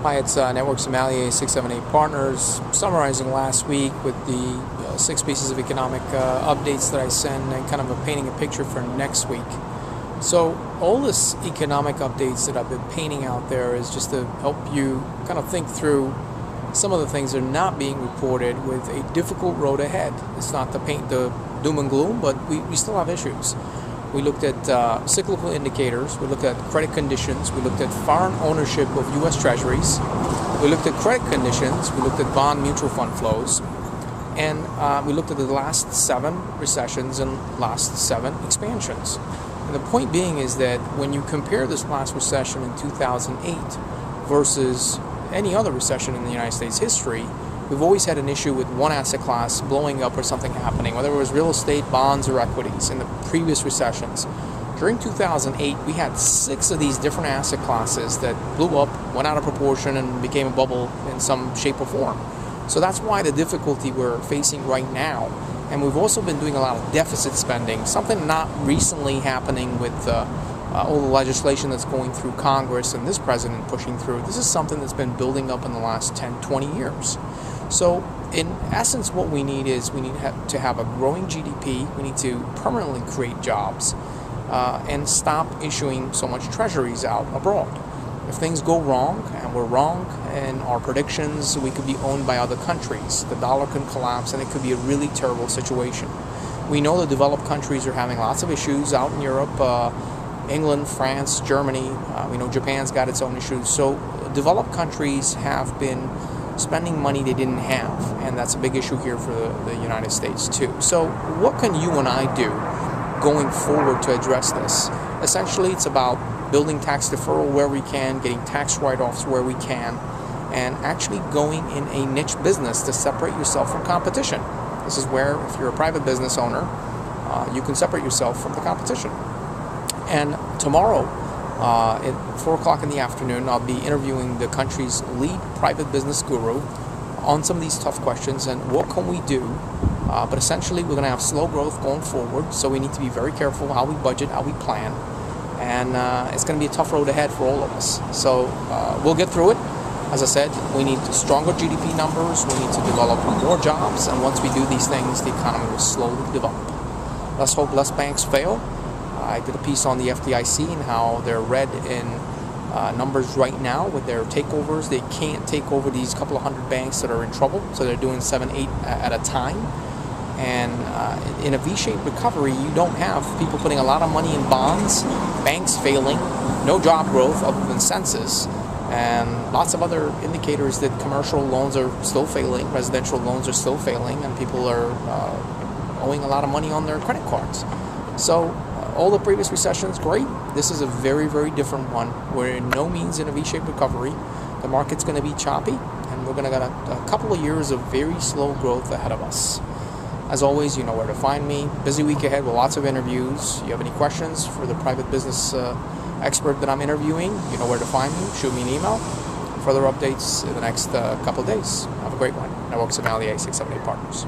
Hi, it's Network Sommelier, 678 Partners, summarizing last week with the 6 pieces of economic updates that I sent and kind of painting a picture for next week. So all this economic updates that I've been painting out there is just to help you kind of think through some of the things that are not being reported with a difficult road ahead. It's not to paint the doom and gloom, but we still have issues. We looked at cyclical indicators, we looked at credit conditions, we looked at foreign ownership of U.S. treasuries, we looked at credit conditions, we looked at bond mutual fund flows, and we looked at the last 7 recessions and last 7 expansions. And the point being is that when you compare this last recession in 2008 versus any other recession in the United States history, we've always had an issue with one asset class blowing up or something happening, whether it was real estate, bonds, or equities in the previous recessions. During 2008, we had 6 of these different asset classes that blew up, went out of proportion, and became a bubble in some shape or form. So that's why the difficulty we're facing right now. And we've also been doing a lot of deficit spending, something not recently happening with all the legislation that's going through Congress and this president pushing through. This is something that's been building up in the last 10, 20 years. So in essence, what we need is we need to have a growing GDP. We need to permanently create jobs and stop issuing so much treasuries out abroad. If things go wrong, and we're wrong in our predictions, we could be owned by other countries. The dollar can collapse, and it could be a really terrible situation. We know the developed countries are having lots of issues out in Europe, England, France, Germany. We know Japan's got its own issues. So developed countries have been spending money they didn't have, and that's a big issue here for the United States too. So what can you and I do going forward to address this? Essentially, it's about building tax deferral where we can, getting tax write-offs where we can, and actually going in a niche business to separate yourself from competition. This is where, if you're a private business owner, you can separate yourself from the competition. And tomorrow, at 4 o'clock in the afternoon, I'll be interviewing the country's lead private business guru on some of these tough questions and what can we do. But essentially, we're going to have slow growth going forward, so we need to be very careful how we budget, how we plan. And it's going to be a tough road ahead for all of us. So we'll get through it. As I said, we need stronger GDP numbers. We need to develop more jobs. And once we do these things, the economy will slowly develop. Let's hope less banks fail. I did a piece on the FDIC and how they're red in numbers right now with their takeovers. They can't take over these couple of hundred banks that are in trouble, so they're doing 7, 8 at a time. And in a V-shaped recovery, you don't have people putting a lot of money in bonds, banks failing, no job growth other than census, and lots of other indicators that commercial loans are still failing, residential loans are still failing, and people are owing a lot of money on their credit cards. So all the previous recessions, great. This is a very, very different one. We're in no means in a V-shaped recovery. The market's going to be choppy, and we're going to get a couple of years of very slow growth ahead of us. As always, you know where to find me. Busy week ahead with lots of interviews. You have any questions for the private business expert that I'm interviewing, you know where to find me. Shoot me an email. Further updates in the next couple of days. Have a great one. Network Sommelier, 678 Partners.